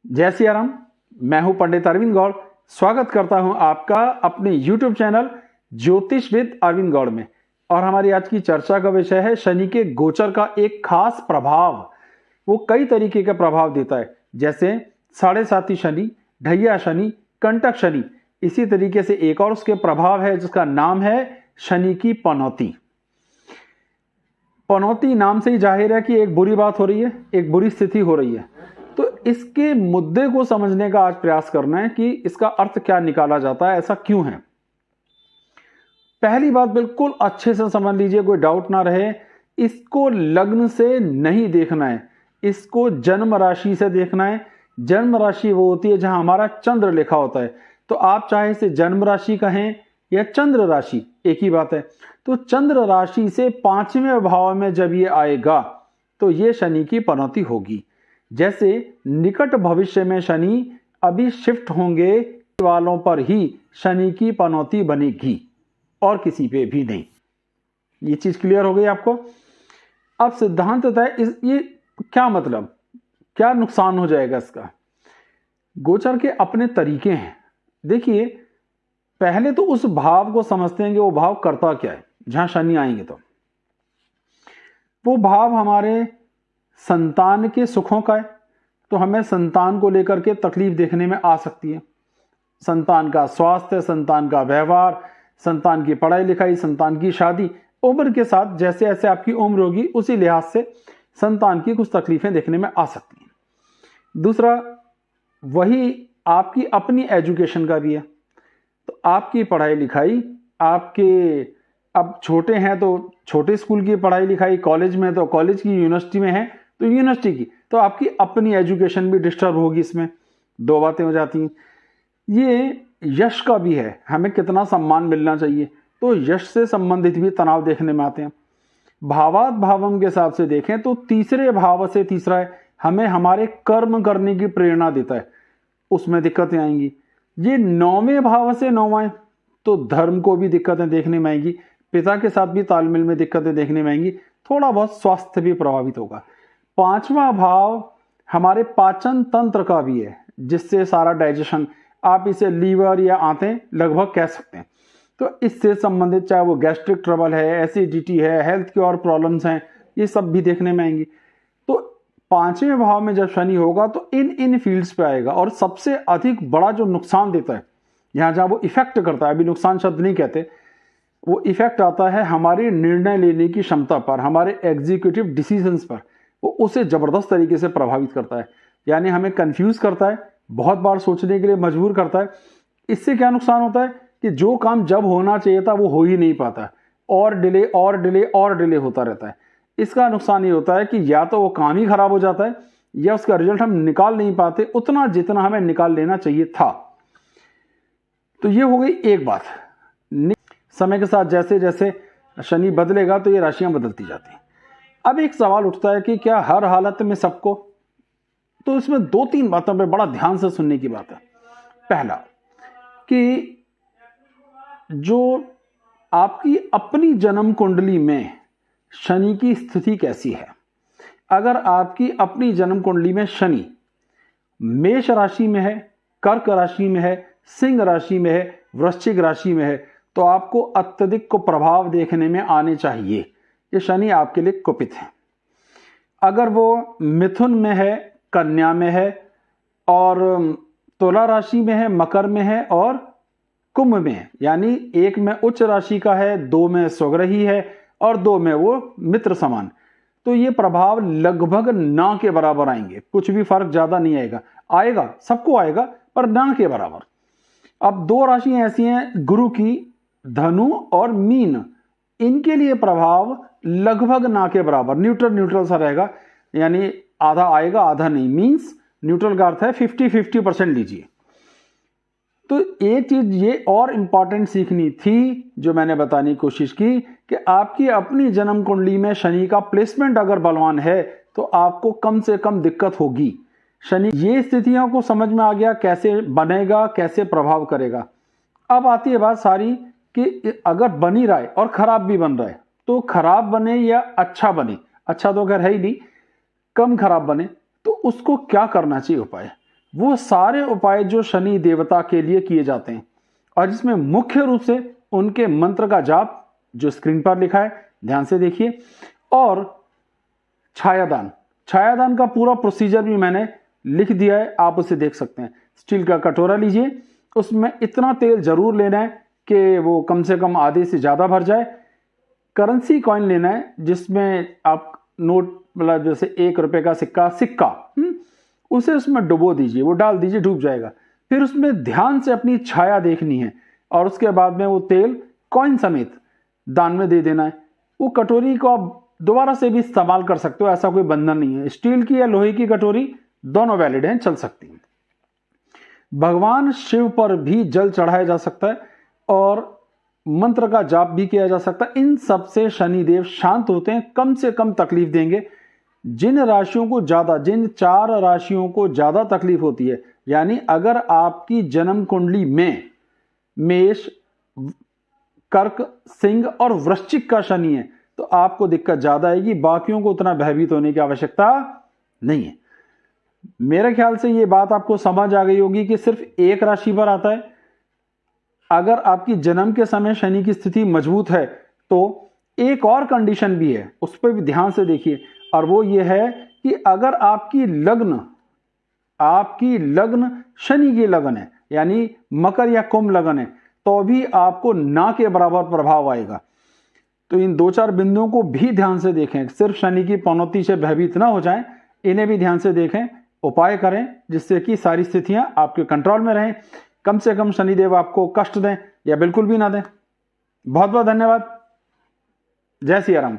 जय सिया राम। मैं हूं पंडित अरविंद गौड़। स्वागत करता हूं आपका अपने YouTube चैनल ज्योतिष विद अरविंद गौड़ में। और हमारी आज की चर्चा का विषय है शनि के गोचर का एक खास प्रभाव। वो कई तरीके का प्रभाव देता है, जैसे साढ़े साती शनि, ढैया शनि, कंटक शनि। इसी तरीके से एक और उसके प्रभाव है जिसका नाम है शनि की पनौती। पनौती नाम से ही जाहिर है कि एक बुरी बात हो रही है, एक बुरी स्थिति हो रही है। तो इसके मुद्दे को समझने का आज प्रयास करना है कि इसका अर्थ क्या निकाला जाता है, ऐसा क्यों है। पहली बात बिल्कुल अच्छे से समझ लीजिए, कोई डाउट ना रहे। इसको लग्न से नहीं देखना है, इसको जन्म राशि से देखना है। जन्म राशि वो होती है जहां हमारा चंद्र लिखा होता है। तो आप चाहे इसे जन्म राशि कहें या चंद्र राशि, एक ही बात है। तो चंद्र राशि से 5वें भाव में जब ये आएगा तो ये शनि की पनौती होगी। जैसे निकट भविष्य में शनि अभी शिफ्ट होंगे वालों पर ही शनि की पनौती बनेगी और किसी पे भी नहीं। ये चीज क्लियर हो गई आपको। अब सिद्धांत है ये क्या मतलब, क्या नुकसान हो जाएगा इसका। गोचर के अपने तरीके हैं। देखिए, पहले तो उस भाव को समझते हैं कि वो भाव करता क्या है। जहां शनि आएंगे तो वो भाव हमारे संतान के सुखों का है, तो हमें संतान को लेकर के तकलीफ देखने में आ सकती है। संतान का स्वास्थ्य, संतान का व्यवहार, संतान की पढ़ाई लिखाई, संतान की शादी, उम्र के साथ जैसे जैसे आपकी उम्र होगी उसी लिहाज से संतान की कुछ तकलीफें देखने में आ सकती हैं। दूसरा, वही आपकी अपनी एजुकेशन का भी है। तो आपकी पढ़ाई लिखाई, आपके अब छोटे हैं तो छोटे स्कूल की पढ़ाई लिखाई, कॉलेज में तो कॉलेज की, यूनिवर्सिटी में है तो यूनिवर्सिटी की, तो आपकी अपनी एजुकेशन भी डिस्टर्ब होगी। इसमें दो बातें हो जाती हैं। ये यश का भी है, हमें कितना सम्मान मिलना चाहिए, तो यश से संबंधित भी तनाव देखने में आते हैं। भावात भावम के हिसाब से देखें तो तीसरे भाव से तीसरा है, हमें हमारे कर्म करने की प्रेरणा देता है, उसमें दिक्कतें आएंगी। ये 9वें भाव से 9वां, तो धर्म को भी दिक्कतें देखने में आएंगी, पिता के साथ भी तालमेल में दिक्कतें देखने में आएंगी, थोड़ा बहुत स्वास्थ्य भी प्रभावित होगा। 5वां भाव हमारे पाचन तंत्र का भी है, जिससे सारा डाइजेशन, आप इसे लीवर या आंतें लगभग कह सकते हैं। तो इससे संबंधित चाहे वो गैस्ट्रिक ट्रबल है, एसिडिटी है, हेल्थ की और प्रॉब्लम्स हैं, ये सब भी देखने में आएंगी। तो 5वें भाव में जब शनि होगा तो इन फील्ड्स पे आएगा। और सबसे अधिक बड़ा जो नुकसान देता है, यहाँ जहाँ वो इफेक्ट करता है, अभी नुकसान शब्द नहीं कहते, वो इफेक्ट आता है हमारी निर्णय लेने की क्षमता पर, हमारे एग्जीक्यूटिव डिसीजंस पर। वो उसे जबरदस्त तरीके से प्रभावित करता है, यानी हमें कंफ्यूज करता है, बहुत बार सोचने के लिए मजबूर करता है। इससे क्या नुकसान होता है कि जो काम जब होना चाहिए था वो हो ही नहीं पाता, और डिले और डिले और डिले होता रहता है। इसका नुकसान ये होता है कि या तो वो काम ही खराब हो जाता है या उसका रिजल्ट हम निकाल नहीं पाते उतना जितना हमें निकाल लेना चाहिए था। तो ये हो गई एक बात। समय के साथ जैसे जैसे शनि बदलेगा तो ये राशियां बदलती जाती हैं। अब एक सवाल उठता है कि क्या हर हालत में सबको, तो इसमें 2-3 बातों पे बड़ा ध्यान से सुनने की बात है। पहला कि जो आपकी अपनी जन्म कुंडली में शनि की स्थिति कैसी है। अगर आपकी अपनी जन्म कुंडली में शनि मेष राशि में है, कर्क राशि में है, सिंह राशि में है, वृश्चिक राशि में है, तो आपको अत्यधिक को प्रभाव देखने में आने चाहिए। ये शनि आपके लिए कुपित है। अगर वो मिथुन में है, कन्या में है, और तुला राशि में है, मकर में है और कुंभ में है, यानी एक में उच्च राशि का है, 2 में स्वग्रही है और 2 में वो मित्र समान, तो ये प्रभाव लगभग ना के बराबर आएंगे। कुछ भी फर्क ज्यादा नहीं आएगा, आएगा सबको आएगा पर ना के बराबर। अब 2 राशियां ऐसी हैं गुरु की, धनु और मीन, इनके लिए प्रभाव लगभग ना के बराबर, न्यूट्रल सा रहेगा, यानी आधा आएगा आधा नहीं। मींस न्यूट्रल का अर्थ है 50-50% लीजिए। तो एक चीज ये और इंपॉर्टेंट सीखनी थी जो मैंने बताने की कोशिश की कि आपकी अपनी जन्म कुंडली में शनि का प्लेसमेंट अगर बलवान है तो आपको कम से कम दिक्कत होगी। शनि, ये स्थितियों को समझ में आ गया कैसे बनेगा, कैसे प्रभाव करेगा। अब आती है बात सारी कि अगर बन ही रहा है और खराब भी बन रहा है, तो खराब बने या अच्छा बने, अच्छा तो अगर है ही नहीं, कम खराब बने, तो उसको क्या करना चाहिए उपाय। वो सारे उपाय जो शनि देवता के लिए किए जाते हैं, और जिसमें मुख्य रूप से उनके मंत्र का जाप जो स्क्रीन पर लिखा है, ध्यान से देखिए, और छायादान। छायादान का पूरा प्रोसीजर भी मैंने लिख दिया है, आप उसे देख सकते हैं। स्टील का कटोरा लीजिए, उसमें इतना तेल जरूर लेना है कि वो कम से कम आधे से ज़्यादा भर जाए। करेंसी कॉइन लेना है जिसमें आप नोट, मतलब जैसे 1 रुपए का सिक्का उसे उसमें डुबो दीजिए, वो डाल दीजिए, डूब जाएगा। फिर उसमें ध्यान से अपनी छाया देखनी है और उसके बाद में वो तेल कॉइन समेत दान में दे देना है। वो कटोरी को आप दोबारा से भी इस्तेमाल कर सकते हो, ऐसा कोई बंधन नहीं है। स्टील की या लोहे की कटोरी दोनों वैलिड हैं, चल सकती हैं। भगवान शिव पर भी जल चढ़ाया जा सकता है और मंत्र का जाप भी किया जा सकता है। इन सब से शनिदेव शांत होते हैं, कम से कम तकलीफ देंगे। जिन राशियों को ज्यादा, जिन 4 राशियों को ज्यादा तकलीफ होती है, यानी अगर आपकी जन्म कुंडली में मेष, कर्क, सिंह और वृश्चिक का शनि है तो आपको दिक्कत ज्यादा आएगी। बाकियों को उतना भयभीत होने की आवश्यकता नहीं है। मेरे ख्याल से ये बात आपको समझ आ गई होगी कि सिर्फ एक राशि पर आता है। अगर आपकी जन्म के समय शनि की स्थिति मजबूत है तो एक और कंडीशन भी है, उस पर भी ध्यान से देखिए, और वो ये है कि अगर आपकी लग्न शनि की लगन है, यानी मकर या कुंभ लगन है, तो भी आपको ना के बराबर प्रभाव आएगा। तो इन 2-4 बिंदुओं को भी ध्यान से देखें, सिर्फ शनि की पनौती से भयभीत ना हो जाएं, इन्हें भी ध्यान से देखें, उपाय करें जिससे कि सारी स्थितियां आपके कंट्रोल में रहें। कम से कम शनिदेव आपको कष्ट दें या बिल्कुल भी ना दें। बहुत बहुत धन्यवाद। जय सिया राम।